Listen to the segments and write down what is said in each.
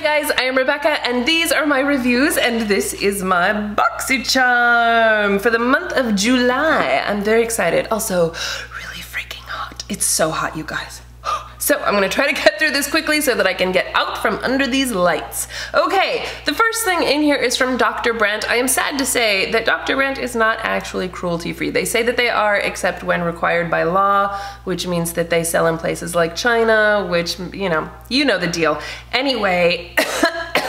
guys, I am Rebecca and these are my reviews and this is my BOXYCHARM for the month of July. I'm very excited. Also, really freaking hot. It's so hot, you guys. So I'm gonna try to get through this quickly so that I can get out from under these lights. Okay, the first thing in here is from Dr. Brandt. I am sad to say that Dr. Brandt is not actually cruelty-free. They say that they are, except when required by law, which means that they sell in places like China, which, you know the deal. Anyway,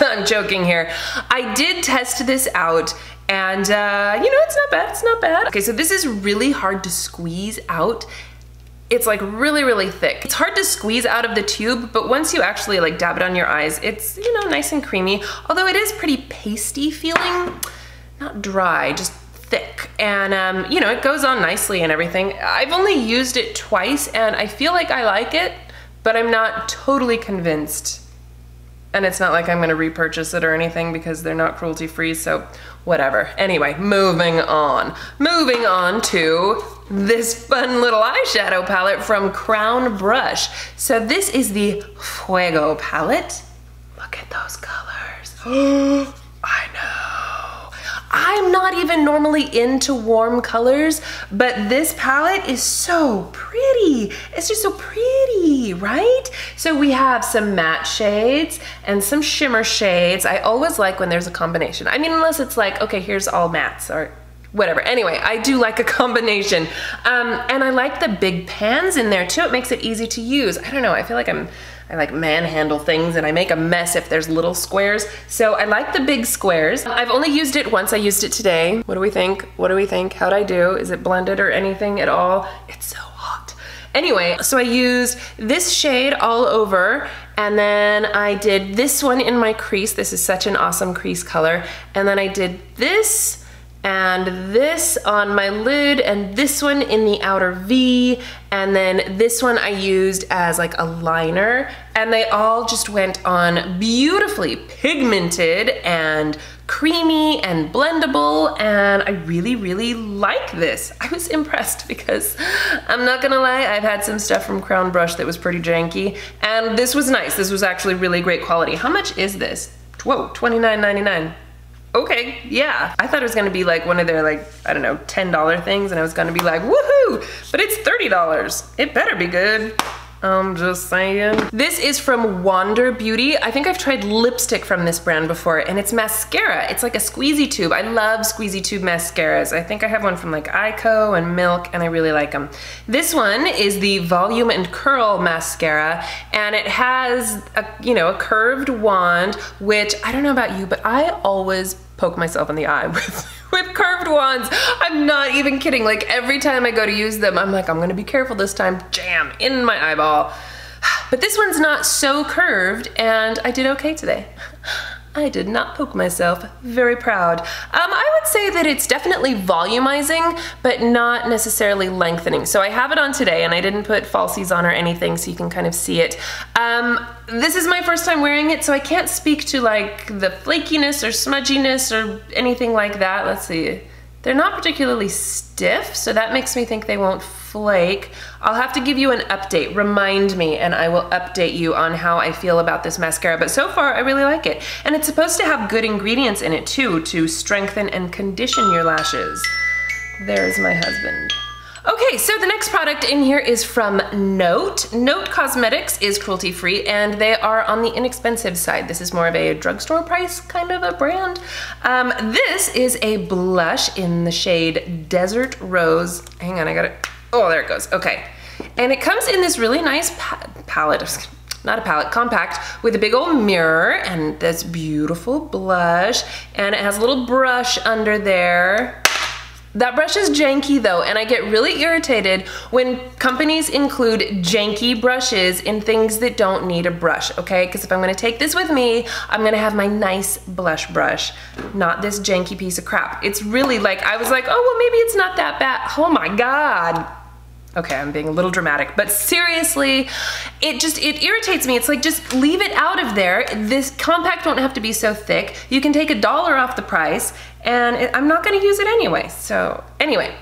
I'm joking here. I did test this out and, it's not bad, it's not bad. Okay, so this is really hard to squeeze out. It's like really, really thick. It's hard to squeeze out of the tube, but once you actually like dab it on your eyes, it's, nice and creamy. Although it is pretty pasty feeling, not dry, just thick. And it goes on nicely and everything. I've only used it twice and I feel like I like it, but I'm not totally convinced. And it's not like I'm gonna repurchase it or anything because they're not cruelty free, so whatever. Anyway, moving on. Moving on to this fun little eyeshadow palette from Crown Brush. So this is the Fuego palette. Look at those colors. I know. I'm not even normally into warm colors, but this palette is so pretty. It's just so pretty, right? So we have some matte shades and some shimmer shades. I always like when there's a combination. I mean, unless it's like, okay, here's all mattes or whatever. Anyway, I do like a combination. And I like the big pans in there too. It makes it easy to use. I don't know, I feel like I like manhandle things and I make a mess if there's little squares. So I like the big squares. I've only used it once. I used it today. What do we think? What do we think? How'd I do? Is it blended or anything at all? It's so hot. Anyway, so I used this shade all over and then I did this one in my crease. This is such an awesome crease color. And then I did this and this on my lid and this one in the outer V, and then this one I used as like a liner, and they all just went on beautifully pigmented and creamy and blendable, and I really, really like this. I was impressed because I'm not gonna lie, I've had some stuff from Crown Brush that was pretty janky, and this was nice. This was actually really great quality. How much is this? Whoa, $29.99. Okay, yeah. I thought it was gonna be like one of their like, I don't know, $10 things and I was gonna be like, woohoo, but it's $30. It better be good. I'm just saying. This is from Wander Beauty. I think I've tried lipstick from this brand before and it's mascara. It's like a squeezy tube. I love squeezy tube mascaras. I think I have one from like Ico and Milk and I really like them. This one is the Volume and Curl mascara and it has a curved wand, which I don't know about you, but I always poke myself in the eye with curved wands. I'm not even kidding. Like every time I go to use them, I'm like, I'm gonna be careful this time. Jam in my eyeball. But this one's not so curved and I did okay today. I did not poke myself. Very proud. I would say that it's definitely volumizing, but not necessarily lengthening. So I have it on today and I didn't put falsies on or anything so you can kind of see it. This is my first time wearing it, so I can't speak to like the flakiness or smudginess or anything like that. Let's see. They're not particularly stiff, so that makes me think they won't flake. I'll have to give you an update, remind me, and I will update you on how I feel about this mascara, but so far I really like it. And it's supposed to have good ingredients in it too, to strengthen and condition your lashes. There's my husband. Okay, so the next product in here is from Note. Note Cosmetics is cruelty-free and they are on the inexpensive side. This is more of a drugstore price kind of a brand. This is a blush in the shade Desert Rose. Hang on, I got it. Oh, there it goes. Okay. And it comes in this really nice palette. Not a palette, compact, with a big old mirror and this beautiful blush. And it has a little brush under there. That brush is janky though, and I get really irritated when companies include janky brushes in things that don't need a brush, okay? Because if I'm gonna take this with me, I'm gonna have my nice blush brush, not this janky piece of crap. It's really like, I was like, oh, well, maybe it's not that bad. Oh my God. Okay, I'm being a little dramatic, but seriously, it irritates me. It's like, just leave it out of there. This compact won't have to be so thick. You can take $1 off the price, and I'm not gonna use it anyway. So anyway,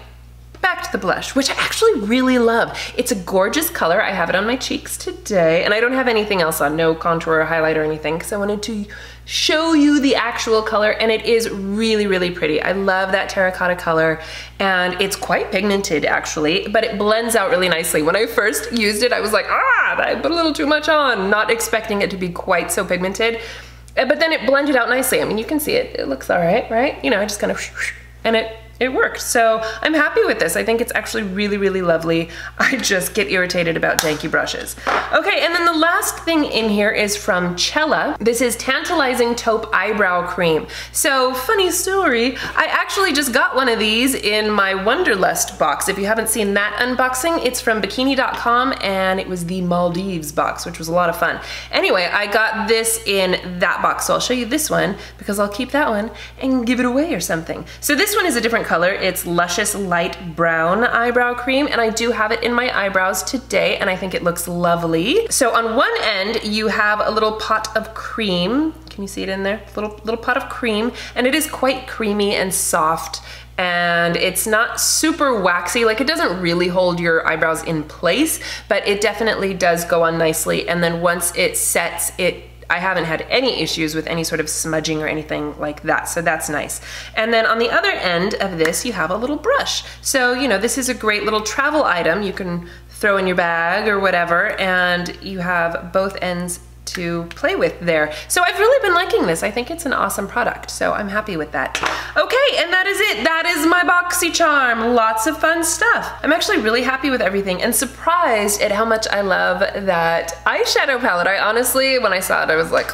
back to the blush, which I actually really love. It's a gorgeous color. I have it on my cheeks today, and I don't have anything else on, no contour or highlight or anything, because I wanted to show you the actual color, and it is really, really pretty. I love that terracotta color, and it's quite pigmented actually, but it blends out really nicely. When I first used it, I was like, I put a little too much on, not expecting it to be quite so pigmented, but then it blended out nicely. I mean, you can see it, it looks all right, right? You know, I just kind of, and it worked. So I'm happy with this. I think it's actually really, really lovely. I just get irritated about janky brushes. Okay, and then the last thing in here is from Chella. This is Tantalizing Taupe Eyebrow Cream. So funny story, I actually just got one of these in my Wanderlust box. If you haven't seen that unboxing, it's from bikini.com, and it was the Maldives box, which was a lot of fun. Anyway, I got this in that box, so I'll show you this one because I'll keep that one and give it away or something. So this one is a different color. It's Luscious Light Brown Eyebrow Cream, and I do have it in my eyebrows today, and I think it looks lovely. So on one end, you have a little pot of cream. Can you see it in there? Little pot of cream, and it is quite creamy and soft, and it's not super waxy. Like, it doesn't really hold your eyebrows in place, but it definitely does go on nicely, and then once it sets, I haven't had any issues with any sort of smudging or anything like that, so that's nice. And then on the other end of this, you have a little brush. So, you know, this is a great little travel item you can throw in your bag or whatever, and you have both ends to play with there. So I've really been liking this. I think it's an awesome product, so I'm happy with that. Okay, and that is it. That is my BOXYCHARM. Lots of fun stuff. I'm actually really happy with everything and surprised at how much I love that eyeshadow palette. I honestly, when I saw it, I was like,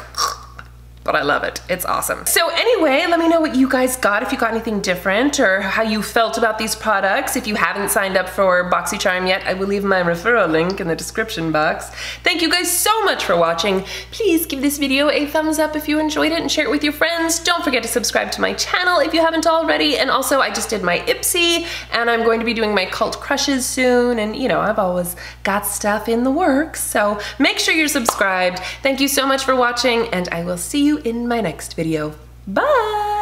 but I love it. It's awesome. So anyway, let me know what you guys got, if you got anything different or how you felt about these products. If you haven't signed up for BOXYCHARM yet, I will leave my referral link in the description box. Thank you guys so much for watching. Please give this video a thumbs up if you enjoyed it and share it with your friends. Don't forget to subscribe to my channel if you haven't already. And also, I just did my Ipsy, and I'm going to be doing my cult crushes soon. And you know, I've always got stuff in the works. So make sure you're subscribed. Thank you so much for watching, and I will see you in my next video. Bye!